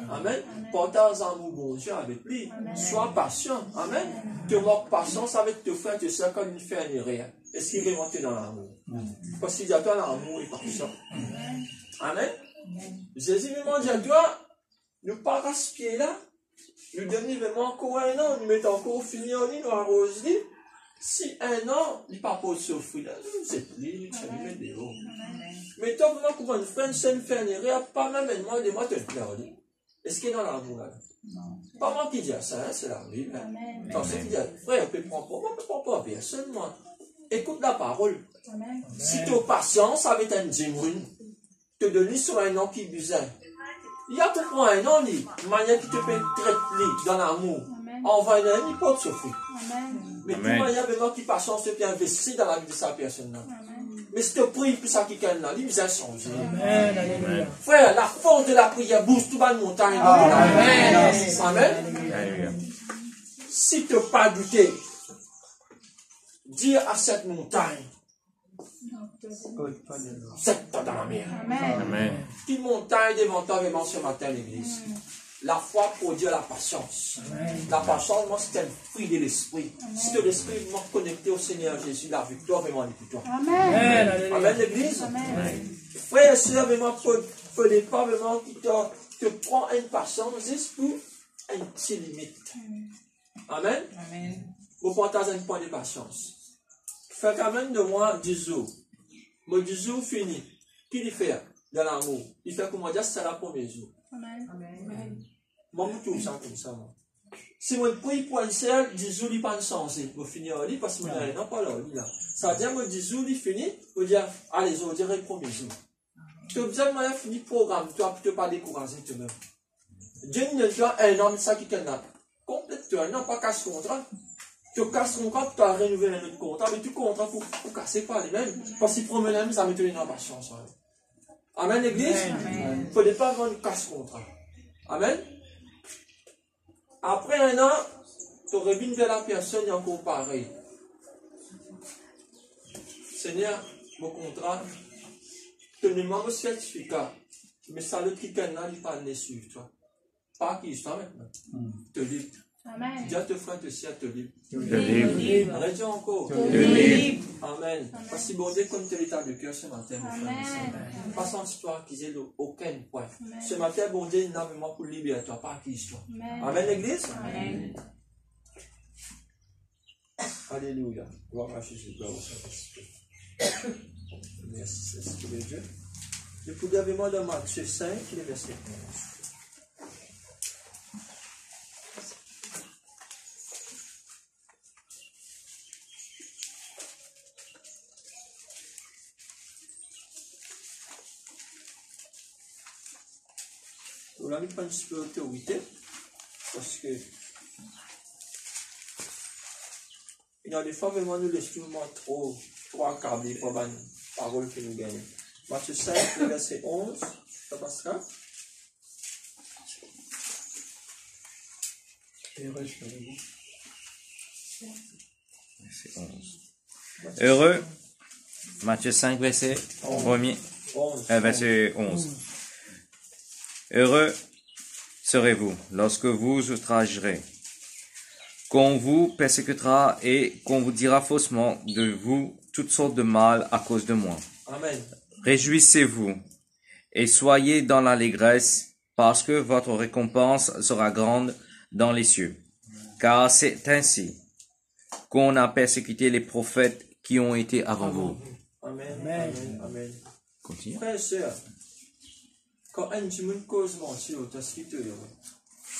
Amen. Partage amour bon Dieu avec lui. Sois patient. Amen. Te manques patience avec tes frères, tes soeurs quand il fait un erreur. Est-ce qu'il va monter dans l'amour? Parce qu'il y a toi l'amour et patient. Amen. Jésus lui dit à toi, nous pas gaspiller là. Nous donnons vraiment encore un an, nous mettons encore fini en ligne, nous arrosons. Si un an, il n'y a pas de souffrir là, nous c'est plus, nous sommes des hauts. Mais toi, vraiment, comment une frère, une fait un erreur, pas même moi, de moi, te plaire. Est-ce qu'il est dans l'amour là? Pas moi qui dis ça, hein, c'est la Bible. Quand c'est qui dit, frère, on peut prendre pour moi, on peut prendre pour personne, moi. Écoute la parole. Si tu as patience avec un djimoun, te donner sur un an qui bizarre. Il y a tout pour un an, une manière qui te peut traiter dans l'amour. Envers un, il peut te souffrir. Mais tout manière, vraiment, qui patience, te peut investir dans la vie de sa personne. Mais si tu pries pour ça qui est là, il va changer. Frère, la force de la prière bouge tout bas de montagne. Amen. Si tu n'as pas douté, dire à cette montagne, c'est dans la mer. Amen. Qui montagne devant toi vraiment ce matin, l'église. La foi produit la patience. La patience, moi, c'est un fruit de l'esprit. Si de l'esprit est connecté au Seigneur Jésus, la victoire vraiment est pour toi. Amen. Amen, l'église. Frère et soeur, vraiment, il ne pas vraiment qui te prend une patience juste pour une petite limite. Amen. Vous partagez un point de patience. Fait quand même de moi 10 jours. Mais 10 jours fini. Qui il fait dans l'amour? Il fait comme moi dire, c'est la première jour. Moi, je trouve ça comme ça. Si je prie pour un seul, 10 jours, il ne pas changer. Je finis en lit parce que je n'ai pas là. Ça veut dire que 10 jours, il finit. Je dis, allez, je dirais le premier jour. Tu as besoin de finir le programme. Tu ne peux pas décourager toi-même. Dieu ne dit un homme, ça qui est là. Complètement, un homme, pas casse contrat. Tu casses ton contrat, tu as renouvelé un autre contrat, mais tu contrat pour casser pas les mêmes. Parce qu'il promet les mêmes, ça met les dans la chance. Amen, l'église. Il ne faut pas avoir une casse contrat. Amen. Après un an, tu reviens vers la personne et encore pareil. Seigneur, mon contrat, tu me demandes le certificat, mais ça le qui est là, il ne pas aller suivre toi. Pas qui soit maintenant. Te libre. Amen. Dis à tes frères aussi à te libre. Te libre. Arrête encore. Te libre. Amen. Parce que bon Dieu comme l'état de cœur ce matin, mon frère. Pas sans histoire qu'ils aient aucun point. Ce matin, bon Dieu, n'a vraiment pour libérer toi, pas qui histoire. Amen, l'église. Amen. Alléluia. Gloire à Jésus, gloire au Saint-Esprit. Merci, Esprit de Dieu. Je peux dire vraiment dans Matthieu 5, le verset 11. On a mis pas un petit peu d'autorité, parce que il y a des fois vraiment nous laissons trop accablés par les paroles que nous gagnons. Matthieu 5, le verset 11, ça passera. Heureux, Matthieu 5, verset 11. Heureux serez-vous lorsque vous outragerez, qu'on vous persécutera et qu'on vous dira faussement de vous toutes sortes de mal à cause de moi. Amen. Réjouissez-vous et soyez dans l'allégresse, parce que votre récompense sera grande dans les cieux. Car c'est ainsi qu'on a persécuté les prophètes qui ont été avant vous. Amen. Amen. Amen. Continue. Frères et sœurs, quand un petit monde cause mentir, tu as ce qui te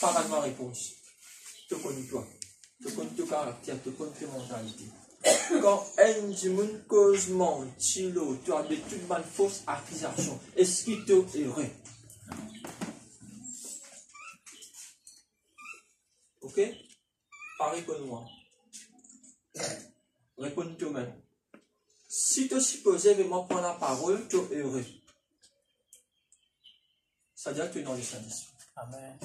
pas ma réponse. Tu connais toi. Tu connais ton caractère, tu connais ta mentalité. Quand un petit monde cause mentir, tu as de toutes bonnes fausses accusations. Est-ce qu'il te heureux? Ok? Pas réponds-moi. Réponds toi-même. Si tu supposais vraiment prendre la parole, tu es heureux. Ça veut dire que tu es dans le Saint-Esprit. Amen.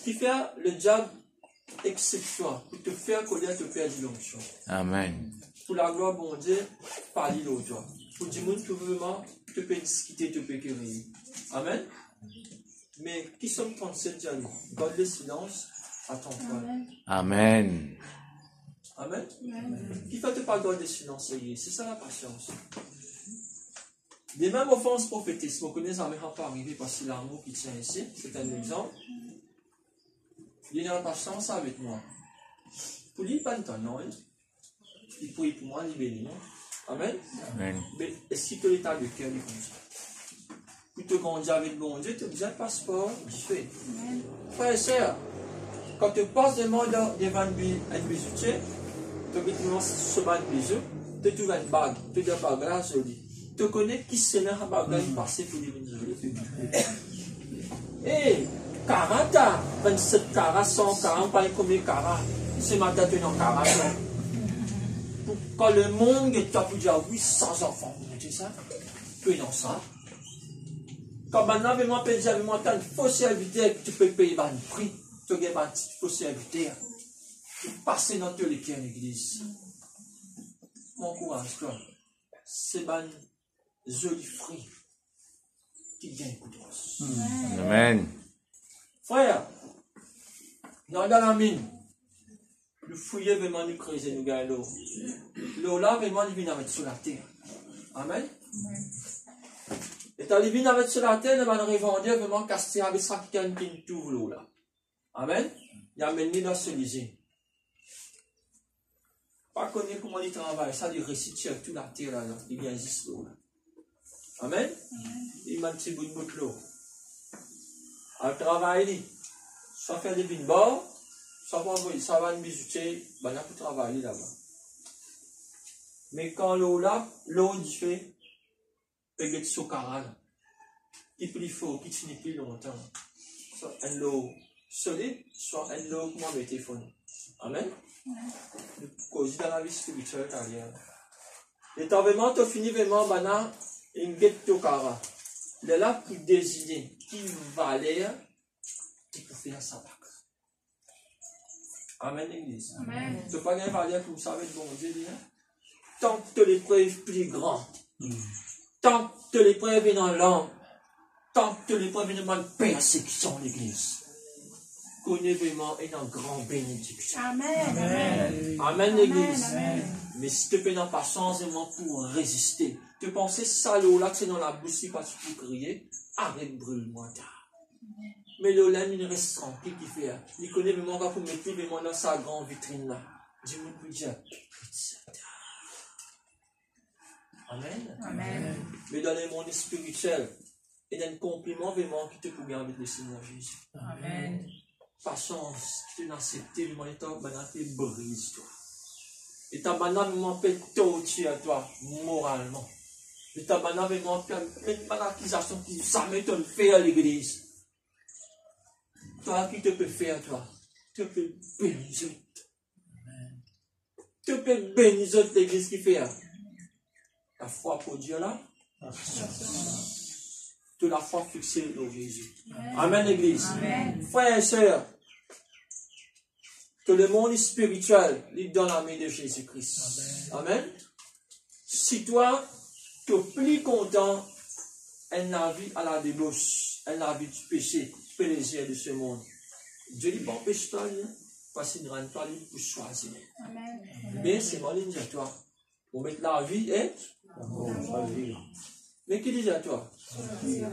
Qui fait le diable exception pour te faire connaître, te faire de l'onction. Amen. Pour la gloire, bon Dieu, parler l'autre. Pour dire, tu veux vraiment, tu peux discuter, tu peux quérir. Amen. Mais qui sommes 37 dialogues? Garde le silence, attends-toi. Amen. Amen. Qui fait te pas garder le silence? C'est ça la patience. Les mêmes offenses prophétiques, vous connaissez, ça ne va pas arriver parce que l'amour qui tient ici, c'est un exemple. Il y a une patience avec moi. Pour lui, pas de temps, non. Il prie pour moi, il bénit, non. Amen. Amen. Mais est-ce qu'il te l'état de cœur, il comme ça? Pour te grandir avec bon Dieu, tu as besoin de passeport, tu fais. Frère et sœur, quand tu passes devant un bijoutier, tu as ce bain de bijoux, tu trouves une bague, tu as une bague là, jolie. Tu connais qui c'est là, la bague passée pour les bijoux. Et 40 ans, 27 carats, 100 carats, pas combien de carats. Ce matin, tu es dans 40 ans. Quand le monde est à plus dire 800 enfants, tu sais ça? Tu es dans ça. Quand maintenant, vraiment, tu as une fausse serviteur, tu peux payer un prix. Tu as un faux serviteur. Tu passes dans tous les cœurs de l'église. Mon courage, toi. C'est un joli fruit qui gagne coup de rosse. Amen. Frère, dans la mine, le fouiller vraiment nous creuser, nous gagne l'eau. L'eau là, vraiment, il vient avec sur la terre. Amen. Et quand il vient avec sur la terre, il va nous revendre vraiment casser avec ça qui gagne tout l'eau là. Amen. Il a mené dans ce lycée. Pas connaître comment il travaille, ça il récite toute la terre là, il vient juste l'eau là. Amen. Il m'a un petit bout de l'eau. À travailler, soit faire des bines bords, soit envoyer ça va une bijoutier, ben là pour travailler là-bas. Mais quand l'eau là, l'eau il fait, peut être sur carré, qui plus fort, qui finit plus longtemps. Soit une eau solide, soit une eau comme le téléphone. Amen. Le cause dans la vie spirituelle carrière. Et t'as vraiment, tu finis vraiment, ben là, une guette de carré. Il est là pour désigner qui valait, qui peut faire sa bac. Amen, l'église. Amen. Tu n'as pas gagné valeur comme ça avec bon Dieu. Tant que l'épreuve est plus grande, tant que l'épreuve est dans l'âme, tant que les premiers de persécution l'église. Connais vraiment une grande bénédiction. Amen. Amen l'église. Mais si tu n'as pas changement pour résister, tu penses ça là que c'est dans la bouche parce que tu peux crier, arrête brûle-moi tard. Mais le lait, il reste tranquille qui fait. Il connaît vraiment pas pour mettre vraiment dans sa grande vitrine là. Dis-moi pour dire. Amen. Amen. Mais dans le monde spirituel, il y a un compliment vraiment qui te peut garder le Seigneur Jésus. Amen. Patience, tu n'as accepté, le moment tu brise toi. Et ta banane m'empêche torture à toi, moralement. Et ta banane m'empêche une accusation qui ça m'étonne faire à l'église. Toi qui te peux faire, toi, tu peux bénir. Tu peux bénir l'église qui fait. La foi pour Dieu là. De la foi fixée au Jésus. Amen, l'église. Frères et sœurs, que le monde spirituel est dans la main de Jésus-Christ. Amen. Si toi, tu es plus content, elle n'a vie à la débauche, elle n'a vie du péché, plaisir de ce monde. Dieu dit, bon, pêche-toi, parce qu'il ne rend pas lui pour choisir. Mais c'est mon ligne à toi. Pour mettre la vie et mais qui dit à toi?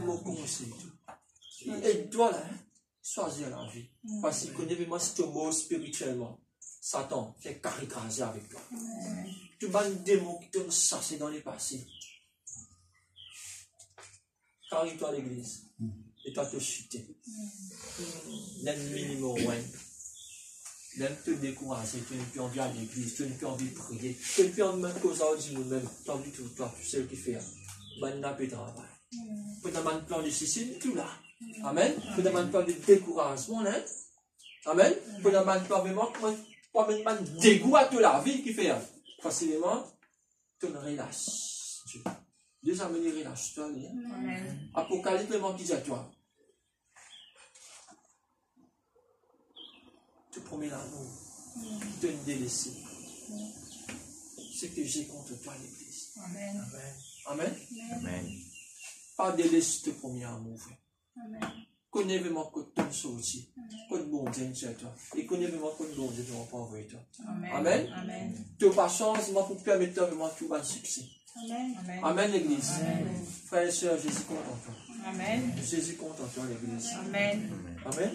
Mon conseil. Aide-toi là, choisir la vie. Parce qu'il connaît vraiment si tu es mort spirituellement. Satan fait caricature avec toi. Tu vas un démon qui te chasse dans les passés. Carrie-toi à l'église. Et toi te chuter. L'ennemi numéro 1. L'ennemi te décourager. Tu n'as plus envie à l'église. Tu n'as plus envie de prier. Tu n'as plus envie de causer à nous-mêmes. Tu as envie de toi. Tu sais ce qu'il fait. Ben, n'a pas de travail. Pour un plan de suicide, tout là. Amen. Pour un plan de découragement, hein. Amen. Pour un plan vraiment, pour un dégoût à toute la vie qui fait. Facilement, tu ne relâches. Dieu a mené relâche-toi. Amen. Apocalypse, vraiment, qui dit à toi. Tu promets l'amour. Tu te délaisses. C'est que j'ai contre toi l'église. Amen. Amen. Amen. Pas de laisser te premier amour. Connais vraiment que tu es sorti. Que bon Dieu est toi. Et connais vraiment que bon Dieu ne va pas envoyer toi. Amen. Tu n'as pas chance pour permettre vraiment tout le succès. Amen. Amen l'église. Frères et sœurs, Jésus compte en toi. Amen. Jésus compte en toi l'église. Amen. Amen.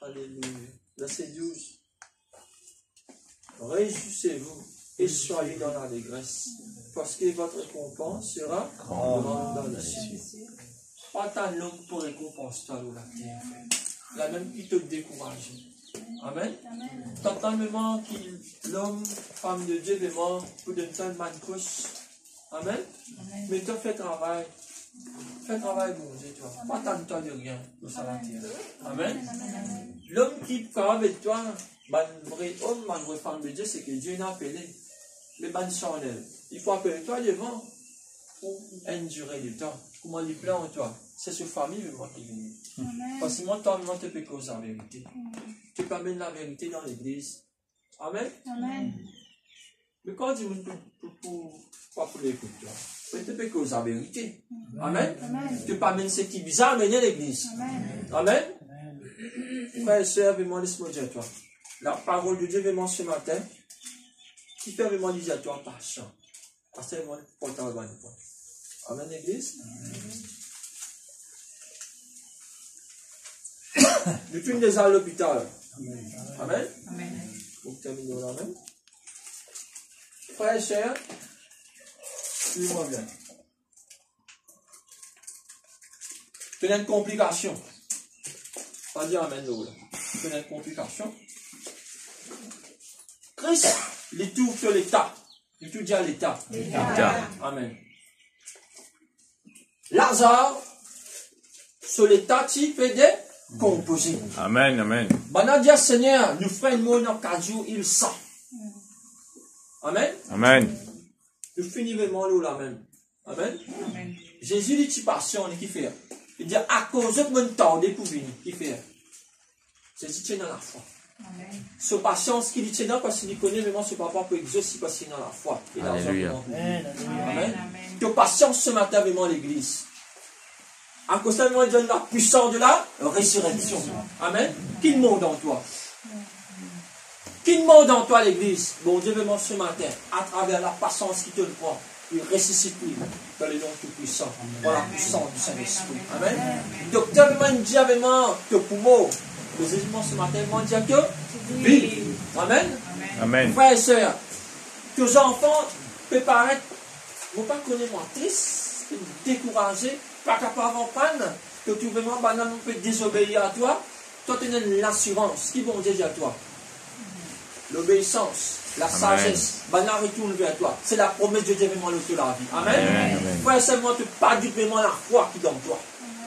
Alléluia. Verset 12. Réjouissez-vous et soyez dans l'allégresse, parce que votre récompense sera grande dans le ciel. Pas tant l'homme pour récompense toi la terre, la même qui te décourage. Amen. T'entends vraiment que l'homme, femme de Dieu, vraiment, pour donner ça une manne couche. Amen. Mais toi fais travail. Fais travail bon Dieu, toi. Pas tant toi de rien pour ça la terre. Amen. L'homme qui parle avec toi, un vrai homme, une vraie femme de Dieu, c'est que Dieu n'a appelé. Les bonnes charnelles. Il faut appeler toi devant pour endurer le temps. Comment il plaît en toi? C'est ce famille moi qui vient. Parce que moi, toi, tu peux causer la vérité. Tu peux amener la vérité dans l'église. Amen. Amen. Mais quand tu dis pas pour l'écouter, toi, tu peux causer la vérité. Amen. Tu peux amener ce qui est bizarre, amener l'église. Amen. Frère et sœur, vraiment, laisse-moi dire toi. La parole de Dieu vraiment ce matin. Qui fait vraiment dire à toi patient. Parce que c'est vraiment important de voir. Amen, l'église. Nous sommes déjà à l'hôpital. Amen. Amen. Vous terminez là même. Frère et sœur, suivez-moi bien. Tu as une complication. Pas dire amen, nous. Tu as une complication. Christ, il tout sur l'état. Il tout dit à l'état. Amen. Lazare, sur l'état, tu fais des composés. Amen, amen. Maintenant, dire Seigneur, nous faisons une mot dans 4 jours, il sent. Amen. Amen. Nous finissons vraiment là même. Amen. Amen. Jésus dit, tu patient, qui fait. Il dit, à cause de mon temps, pour venir, qui fait. Jésus tient dans la foi. Ce patience qu'il tient dans parce qu'il connaît vraiment ce papa pour exaucer parce qu'il est dans la foi. Alléluia. Amen. Que patience ce matin vraiment l'église. À cause de moi, donne la puissance de la résurrection. Amen. Qui demande en toi? Qui demande en toi l'église? Bon Dieu veut ce matin, à travers la patience qui te le prend, il ressuscite dans le nom tout-puissant, par la puissance du Saint-Esprit. Amen. Docteur veut dire avec moi que poumon, le Jésus ce matin, veut dire que vive. Amen. Amen. Frères et sœurs, que les enfants peuvent paraître, ne vont pas connaître moi triste, découragé, pas capable d'en prendre, que tu vraiment banal peut désobéir à toi, toi tu as l'assurance, qui vont dire à toi? L'obéissance, la sagesse, banal retourne vers toi. C'est la promesse de Dieu vraiment le tout la vie. Amen. Frère, seulement tu pas douter vraiment la foi qui est dans toi.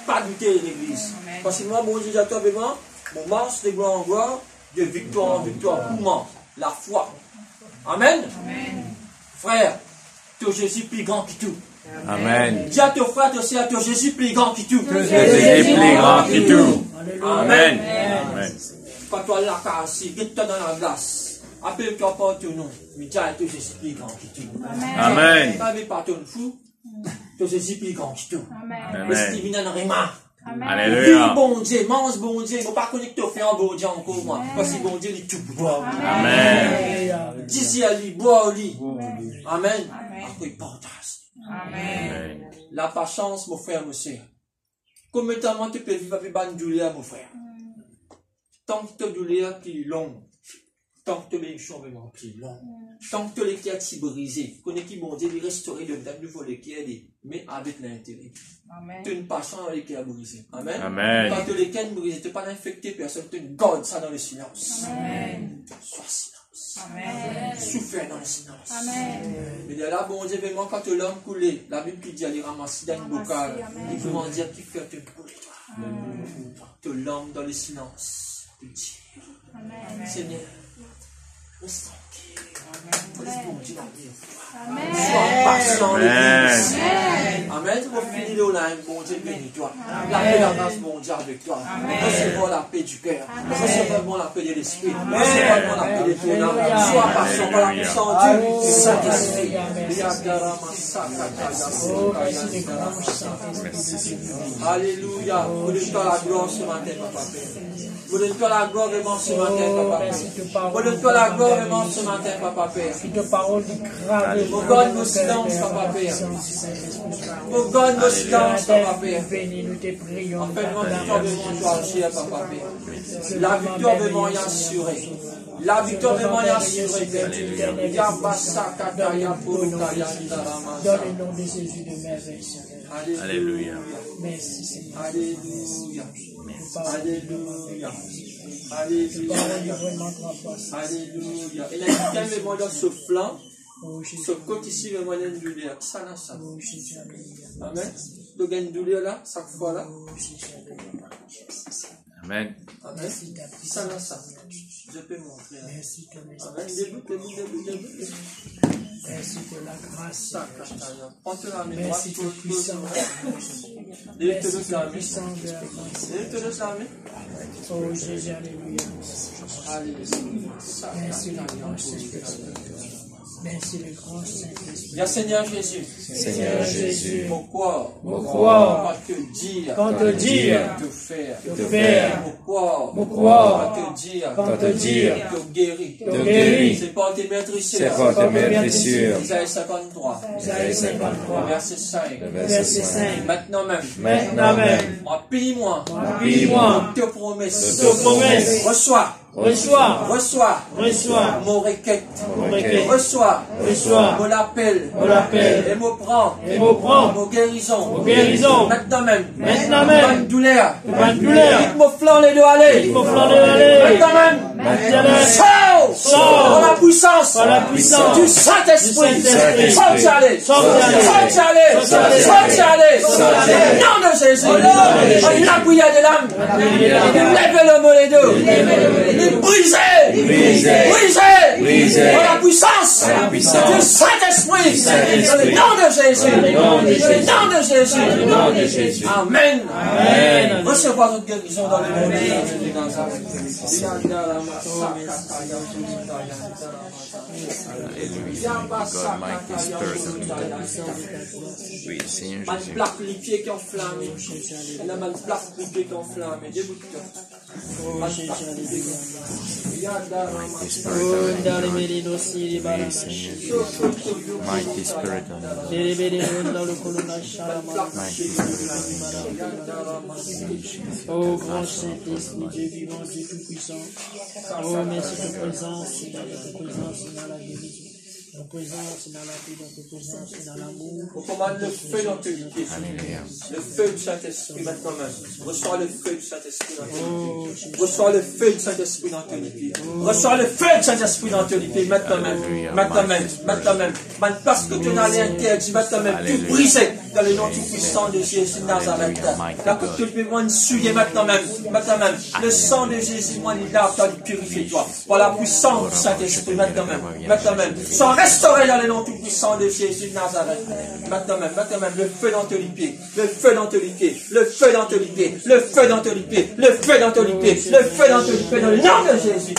Pas douter de l'église. Parce que moi, bon Dieu, à toi vraiment, mon marche de gloire en gloire, de victoire en victoire, pour moi, la foi. Amen. Frère, ton Jésus plus grand que tout. Amen. Dis à ton frère, ton Jésus plus grand que tout. Jésus plus grand que tout. Amen. Quand toi là, assis, guette-toi dans la glace. Appelle-toi par ton nom. Mais dis à ton Jésus plus grand que tout. Amen. Pas par ton fou. Ton Jésus plus grand que tout. Amen. Mais si tu viens dans le rima. Alléluia. Vis bon Dieu, mange bon Dieu. Il ne faut pas connaître ton frère bon Dieu encore, moi. Parce que bon Dieu, il est tout pour toi. Amen. Dis à lui, bois au lit. Amen. Après, il partage. Amen. La patience, mon frère, mon soeur. Combien de temps tu peux vivre avec une douleur, mon frère? Tant que ta douleur qui est longue, tant que tu as une chambre qui est longue, tant que tu as les cœurs qui sont brisés, connais qui bon Dieu, il restaurer de nouveau les cœurs, mais avec l'intérêt. Tu as une patience dans les cœurs brisés. Amen. Amen. Quand tu as les cœurs brisés, tu n'es pas infecté, personne, tu gardes ça dans le silence. Amen. Sois silence. Amen. Souffre dans le silence. Amen. Mais de là, bon Dieu, vraiment, quand l'homme coulé, la Bible qui dit, aller ramasser dans une bocale, il faut dire qu'il fait te couler, toi. Que l'homme dans le silence. Amen. Seigneur, reste tranquille. Laisse bon Dieu la vie. Sois patient, l'église. Amen. Tu vas finir là, bon Dieu bénis toi. La paix de la grâce, bon Dieu avec toi. Recevons la paix du cœur. Recevons la paix de l'esprit. Recevons la paix de ton âme. Sois patient par la puissance du Saint-Esprit. Alléluia. Vous donne-toi la gloire ce matin, papa. Vous donne-toi la gloire vraiment ce matin, papa. Vous donne-toi la gloire vraiment ce matin, papa Père. Pour God nos silences, papa Père. Pour God nos silences, papa Père. En fait, moi, victoire de mon agir, papa Père. La victoire de mon assurée. La victoire de mon assurée, Père. Dans le nom de Jésus de merveille. Alléluia. Merci Seigneur. Alléluia. Alléluia. Alléluia. Alléluia. Et là, il y a un moment dans ce flanc, ce côté ici, le moyen de douleur. Ça, là, ça. Amen. Donc, il y a une douleur là, chaque fois là. Amen. Amen. Ça, là, ça. Je peux montrer. Amen. Début. Merci pour la grâce. Prends-toi la main droite. Merci pour puissance. Merci pour la puissance de la grâce. Oh Jésus, alléluia. Merci le grand Saint-Esprit. Merci le grand Saint-Esprit. Bien Seigneur Jésus. Seigneur Jésus. Pourquoi? Pourquoi? Pas te dire. Quand te dire. Te faire. Te faire. Pourquoi? Pourquoi? Pas te dire. Quand te dire. Te guérir. Te guérir. C'est pas tes maîtrisures. C'est pas tes maîtrisures. Isaïe 53. Isaïe 53. Verset 5. Verset 5. Maintenant même. Maintenant même. Appuie-moi. Appuie-moi. Te promesses. Te promesses. Reçois. Reçois. Reçois. Reçois. Mon requête. Mon requête. Reçois. Reçois. Mon appel. Mon appel. Et me prends. Et me prends. Mon guérison. Mon guérison. Maintenant même. Maintenant même. Bonne douleur. Bonne douleur. Il me flanc les deux aller. Il me flanc les deux aller. Maintenant même. Maintenant même. Sors. Sors. Par la puissance. Par la puissance. Du Saint-Esprit. Du Saint-Esprit. Sorti aller. Sorti aller. Sorti aller. Sorti aller. Nom de Jésus. La prière de l'âme. Il lève le mot les deux. Il est brisé. Brisé. Par la puissance du Saint-Esprit. Dans le nom de Jésus. Dans le nom de Jésus. Amen. Recevoir notre guérison dans le nom de Jésus de Nazareth. Oui, Seigneur Ma Jésus. plaque les pieds qui ont flammé. Elle a ma plaque les pieds qui ont flammé. Debout-toi. Mighty Spirit of God. Oh, grand Saint-Esprit, Dieu vivant, Dieu tout-puissant. Oh, merci de ta présence, Seigneur, de ta présence dans la guérison. Dans ta présence, dans la paix, dans ta présence, dans l'amour. On commande le feu dans tes pieds. Le feu du Saint-Esprit maintenant même. Reçois le feu du Saint-Esprit dans tes pieds. Reçois le feu du Saint-Esprit dans tes pieds. Reçois le feu du Saint-Esprit dans tes pieds maintenant même. Maintenant même. Maintenant même. Parce que tu n'as rien interdit maintenant même. Tout brisé dans le nom tout puissant de Jésus de Nazareth. Là que tu peux moi souiller maintenant même. Maintenant même. Le sang de Jésus, moi, il lave, toi, il purifie toi. Par la puissance du Saint-Esprit maintenant même. Maintenant même. Sans restaurer dans le nom tout puissant de Jésus de Nazareth. Maintenant même, le feu dans tes pieds, le feu dans tes pieds, le feu dans tes pieds, le feu dans tes pieds, le feu dans tes pieds, le feu dans tes pieds, dans le nom de Jésus.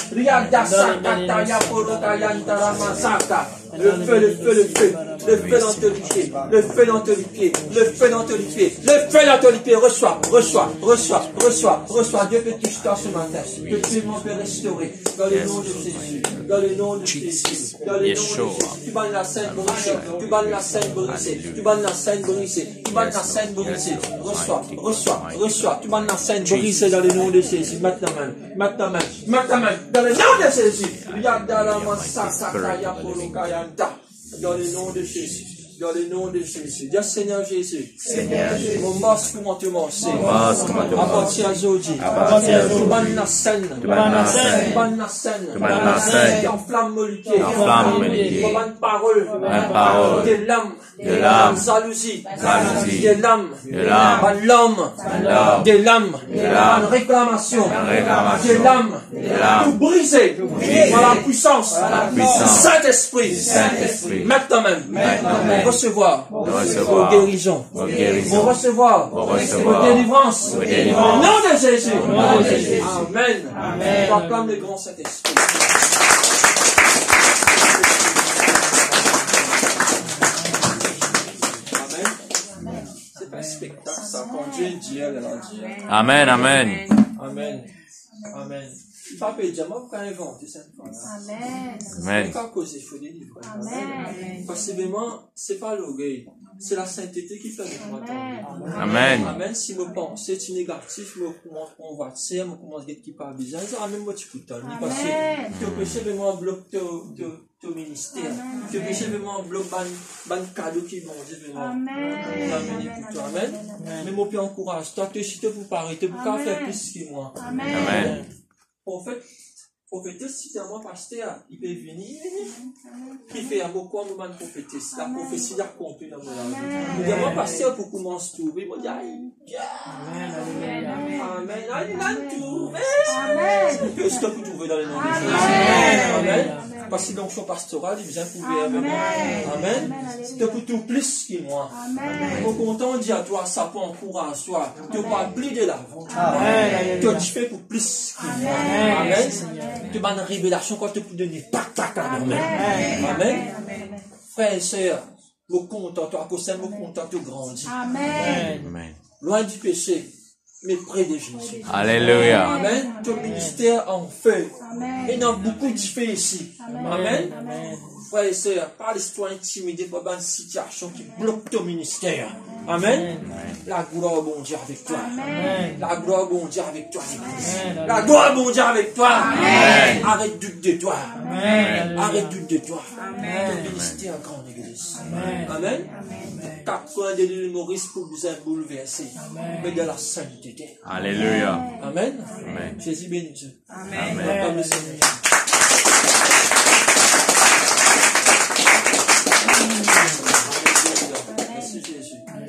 Le feu, le feu, le feu, le feu dans tes pieds, le feu dans tes pieds, le feu dans tes pieds, le feu dans tes pieds, reçois, reçois, reçois, reçois, reçois. Dieu que tu touches ce matin, que tu m'en restaurer, dans le nom de Jésus, dans le nom de Jésus, dans le nom de Jésus. Tu bannes la scène brisée, tu bannes la scène brisée, tu bannes la scène brisée, tu bannes la scène brisée. Reçois, reçois, reçois, tu bannes la scène brisée dans le nom de Jésus, maintenant même, maintenant même, maintenant même, dans le nom de Jésus. Dans le nom de Jésus. Dans le nom de Jésus. Dis Seigneur Jésus. Seigneur Jésus. Mon masque comment te manger. À partir d'aujourd'hui. Tu bannes la scène. Tu bannes la scène. Tu enflammes mon pied. Tu bannes parole. Des lames. Jalousie. Des lames. L'homme. Des lames. Réclamation. Des lames. Tout briser. Par la puissance. Saint-Esprit. Maintenant même. Recevoir vos guérisons, vos recevoir vos délivrances, au nom de Jésus. Amen. Proclame le grand Saint-Esprit. Amen. C'est pas un spectacle, ça. Quand Dieu dit, elle a dit. Amen, amen. Amen. Amen. Papa et Diamant, pourquoi inventer cette fois? Amen. Amen. Pourquoi causer, il faut délivrer. Amen. Possiblement, c'est pas l'orgueil, c'est la sainteté qui fait de moi. Amen. Amen. Si me pense, c'est négatif, me commence à convoiter, me commence à être qui parle bizarre, ça amène moi tu couteau. Parce que tu péché vraiment bloque ton ministère. Tu péché vraiment bloque ban cadeau qui bon Dieu vraiment. Amen. Mais moi puis encourage, toi te chiter pour pas arrêter, pour qu'à faire plus que moi. Amen. Prophétesse, si c'est moi pasteur, il peut venir. Qui fait un mot comme moi prophétesse. La prophétie a compris dans mon âme. Il dit moi pasteur pour commencer à trouver. Il dit aïe. Amen. Il a trouvé. Amen. Que ce que vous trouvez dans le nom de Jésus. Amen. Parce que dans son pastoral, il vient trouver avec moi. Amen. C'est pour tout plus que moi. Amen. Au content, on dit à toi, ça peut encourager toi. Tu vas plus de l'avant. Amen. Tu fais pour plus que moi. Amen. Tu vas une révélation quand tu peux donner. Amen. Frères et sœurs, me content, toi, que c'est me content, tu grandis. Amen. Loin du péché, mais près de Jésus. Alléluia. Amen. Ton ministère en feu. Amen. Il y a beaucoup de feu ici. Amen. Frères et sœurs, pas l'histoire intimidée par une situation qui bloque ton ministère. Amen. La gloire bon Dieu avec toi. Amen. La gloire bon Dieu avec toi. La gloire bon Dieu avec toi. Amen. Arrête doute de toi. Amen. Arrête doute de toi. Ton ministère en grande église. Amen. 80 de l'île Maurice pour vous bouleverser. Mais de la sainteté. Alléluia. Amen. Amen. Jésus bénit Dieu. Amen. Comme le Seigneur. Merci Jésus. Amen.